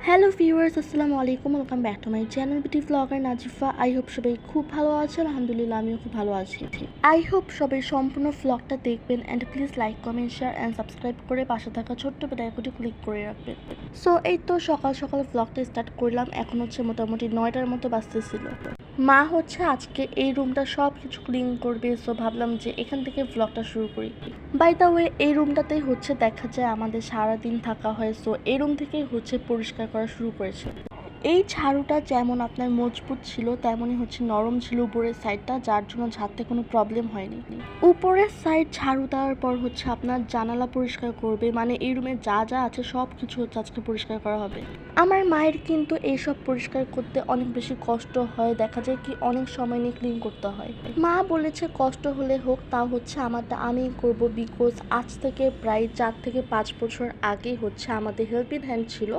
Hello viewers, আসসালামু আলাইকুম। Welcome back to my channel বিটি ব্লগার নাজিফা। আই হোপ সবাই খুব ভালো আছে। আলহামদুলিল্লাহ আমিও খুব ভালো আছি। আই হোপ সবাই সম্পূর্ণ ব্লগটা দেখবেন and please like comment share and subscribe করে পাশে থাকা ছোট্ট বেল আইকনটি ক্লিক করে রাখবেন। সো এই তো সকাল সকাল ব্লগটা স্টার্ট করলাম। এখন হচ্ছে মোটামুটি 9টার মতো বাজতেছিল। মা হচ্ছে আজকে এই রুমটা সব কিছু ক্লিন করবে, সো ভাবলাম যে এখান থেকে ব্লগটা শুরু করি। বাই দ্য ওয়ে, এই রুমটাতেই হচ্ছে দেখা যায় আমাদের সারাদিন থাকা হয়, সো এই রুম থেকেই হচ্ছে পরিষ্কার করা শুরু করেছে। এই ঝাড়ুটা যেমন আপনার মজবুত ছিল তেমনই হচ্ছে নরম ছিল উপরের সাইডটা, যার জন্য ঝাড়তে কোনো প্রবলেম হয়নি। উপরের সাইড ঝাড়ু দেওয়ার পর হচ্ছে আপনার জানালা পরিষ্কার করবে, মানে এই রুমে যা যা আছে সব কিছু হচ্ছে আজকে পরিষ্কার করা হবে। আমার মায়ের কিন্তু এইসব পরিষ্কার করতে অনেক বেশি কষ্ট হয়, দেখা যায় কি অনেক সময় নিয়ে ক্লিন করতে হয়। মা বলেছে কষ্ট হলে হোক, তা হচ্ছে আমারটা আমিই করবো, বিকজ আজ থেকে প্রায় 4 থেকে 5 বছর আগেই হচ্ছে আমাদের হেল্পিং হ্যান্ড ছিল,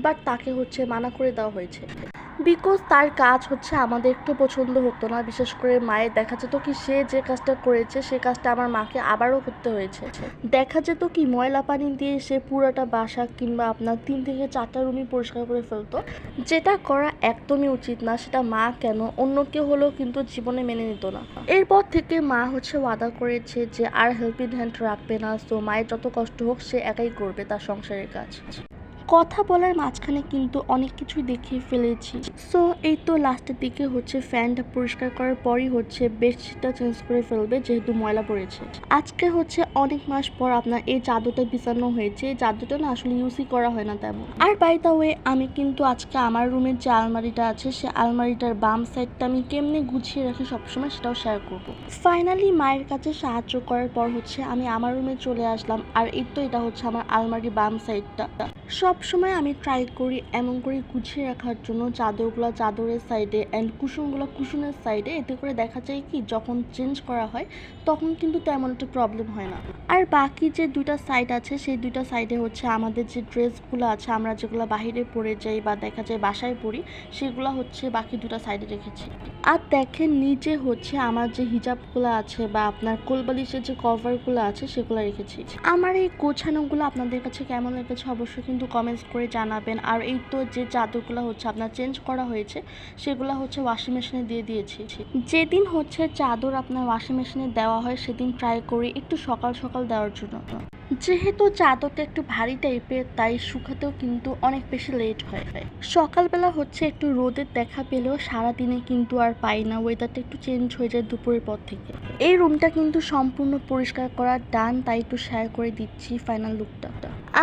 বাট তাকে হচ্ছে মানা করে দেওয়া হয়েছে, বিকজ তার কাজ হচ্ছে আমাদের একটু পছন্দ হতো না। বিশেষ করে মায়ের দেখা যেত কি সে যে কাজটা করেছে সে কাজটা আমার মাকে আবারও করতে হয়েছে। দেখা যেত কি ময়লা পানি দিয়ে সে পুরোটা বাসা কিংবা আপনার 3 থেকে 4টা রুমই পরিষ্কার করে ফেলতো, যেটা করা একদমই উচিত না। সেটা মা কেন, অন্য কেউ হলেও কিন্তু জীবনে মেনে নিত না। এরপর থেকে মা হচ্ছে ওয়াদা করেছে যে আর হেল্পিং হ্যান্ড রাখবে না, সো মায়ের যত কষ্ট হোক সে একাই করবে তার সংসারের কাজ। কথা বলার মাঝখানে কিন্তু অনেক কিছুই দেখিয়ে ফেলেছি। সো এই তো লাস্টের দিকে হচ্ছে ফ্যানটা পরিষ্কার করার পরই হচ্ছে বেডশিটটা চেঞ্জ করে ফেলবে, যেহেতু ময়লা পড়েছে। আজকে হচ্ছে অনেক মাস পর আপনার এই চাদরটা বিছানো হয়েছে। এই চাদরটা না আসলে ইউজই করা হয় না তেমন। আর বাই দ্য ওয়ে, আমি কিন্তু আজকে আমার রুমের যে আলমারিটা আছে সে আলমারিটার বাম সাইডটা আমি কেমনে গুছিয়ে রাখি সবসময় সেটাও শেয়ার করব। ফাইনালি মায়ের কাছে সাহায্য করার পর হচ্ছে আমি আমার রুমে চলে আসলাম। আর এই তো এটা হচ্ছে আমার আলমারির বাম সাইডটা। সব সময় আমি ট্রাই করি এমন করে গুছিয়ে রাখার জন্য, চাদরগুলো চাদরের সাইডে অ্যান্ড কুশনগুলো কুশনের সাইডে। এতে করে দেখা যায় কি যখন চেঞ্জ করা হয় তখন কিন্তু তেমন একটা প্রবলেম হয় না। আর বাকি যে দুইটা সাইড আছে সেই দুইটা সাইডে হচ্ছে আমাদের যে ড্রেসগুলো আছে আমরা যেগুলো বাহিরে পরে যাই বা দেখা যায় বাসায় পরি, সেগুলো হচ্ছে বাকি দুটা সাইডে রেখেছি। আর দেখেন নিচে হচ্ছে আমার যে হিজাবগুলো আছে বা আপনার কোলবালিশের যে কভারগুলো আছে সেগুলো রেখেছি। আমার এই গোছানোগুলো আপনাদের কাছে কেমন লেগেছে অবশ্যই কিন্তু কমেন্টস করে জানাবেন। আর এই তো যে চাদরগুলো হচ্ছে আপনার চেঞ্জ করা হয়েছে সেগুলো হচ্ছে ওয়াশিং মেশিনে দিয়ে দিয়েছি। যেদিন হচ্ছে চাদর আপনার ওয়াশিং মেশিনে দেওয়া হয় সেদিন ট্রাই করি একটু সকাল সকাল দেওয়ার জন্য, যেহেতু চাদরটা একটু ভারী টাইপের তাই শুকাতেও কিন্তু অনেক বেশি লেট হয়। সকালবেলা হচ্ছে একটু রোদের দেখা পেলেও সারাদিনে কিন্তু আর পাই না, ওয়েদারটা একটু চেঞ্জ হয়ে যায় দুপুরের পর থেকে। এই রুমটা কিন্তু সম্পূর্ণ পরিষ্কার করা ডান, তাই একটু শেয়ার করে দিচ্ছি ফাইনাল লুকটা।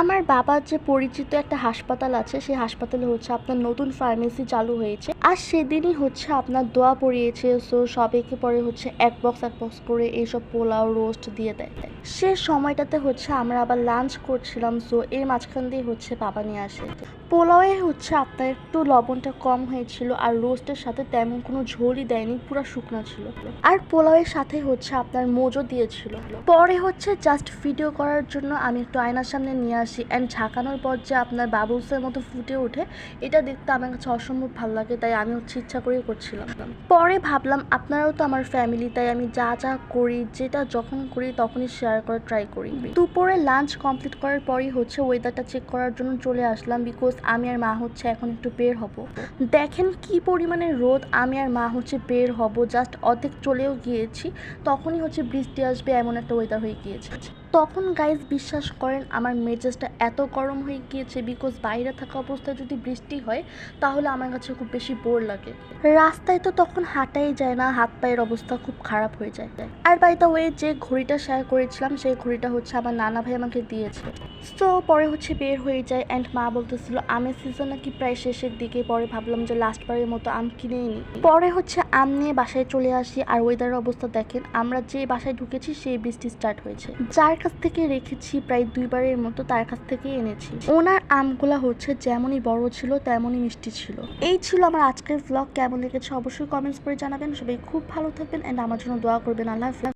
আমার বাবার যে পরিচিত একটা হাসপাতাল আছে সেই হাসপাতালে হচ্ছে আপনার নতুন ফার্মেসি চালু হয়েছে, আর সেদিনই হচ্ছে আপনার দোয়া পড়িয়েছে। সো সবাইকে পরে হচ্ছে এক বক্স করে এইসব পোলাও রোস্ট দিয়ে দেয়। সে সময়টাতে হচ্ছে আমরা আবার লাঞ্চ করছিলাম, সো এর মাঝখান দিয়ে হচ্ছে বাবা নিয়ে আসে। পোলাওয়ে হচ্ছে আপনার একটু লবণটা কম হয়েছিল, আর রোস্টের সাথে তেমন কোনো ঝোলই দেয়নি, পুরো শুকনো ছিল। আর পোলাওয়ের সাথে হচ্ছে আপনার মোজো দিয়েছিল। পরে হচ্ছে জাস্ট ভিডিও করার জন্য আমি একটু আয়নার সামনে নিয়ে আসি, অ্যান্ড ঝাঁকানোর পর যে আপনার বাবলসের মতো ফুটে ওঠে এটা দেখতে আমার কাছে অসম্ভব ভালো লাগে, তাই আমি হচ্ছে ইচ্ছা করেই করছিলাম। পরে ভাবলাম আপনারাও তো আমার ফ্যামিলি, তাই আমি যা যা করি যেটা যখন করি তখনই শেয়ার করার ট্রাই করি। দুপুরে লাঞ্চ কমপ্লিট করার পরই হচ্ছে ওয়েদারটা চেক করার জন্য চলে আসলাম, বিকজ আমি আর মা হচ্ছে এখন একটু বের হব। দেখেন কি পরিমাণে রোদ, আমি আর মা হচ্ছে বের হব, জাস্ট অর্ধেক চলেও গিয়েছি তখনই হচ্ছে বৃষ্টি আসবে এমন একটা ওয়েদার হয়ে গিয়েছে। তখন গাইজ বিশ্বাস করেন আমার মেজাজটা এত গরম হয়ে গিয়েছে, বিকজ বাইরে থাকা অবস্থায় যদি বৃষ্টি হয় তাহলে আমার কাছে খুব বেশি বোর লাগে। রাস্তায় তো তখন হাঁটাই যায় না, হাত পায়ের অবস্থা খুব খারাপ হয়ে যায়। আর বাই দ্য ওয়ে, যে ঘড়িটা শেয়ার করেছিলাম সেই ঘড়িটা হচ্ছে আমার নানা ভাই আমাকে দিয়েছে। তো পরে হচ্ছে বের হয়ে যায়, অ্যান্ড মা বলতেছিল আমের সিজন নাকি প্রায় শেষের দিকে। পরে ভাবলাম যে লাস্টবারের মতো আম কিনে নিই। পরে হচ্ছে আম নিয়ে বাসায় চলে আসি, আর ওয়েদারের অবস্থা দেখেন, আমরা যে বাসায় ঢুকেছি সেই বৃষ্টি স্টার্ট হয়েছে। যার কাছ থেকে রেখেছি প্রায় 2বারের মতো তার কাছ থেকে এনেছি। ওনার আমগুলা হচ্ছে যেমনই বড় ছিল তেমনই মিষ্টি ছিল। এই ছিল আমার আজকের ব্লগ, কেমন লেগেছে অবশ্যই কমেন্টস করে জানাবেন। সবাই খুব ভালো থাকবেন অ্যান্ড আমার জন্য দোয়া করবেন। আল্লাহ হাফেজ।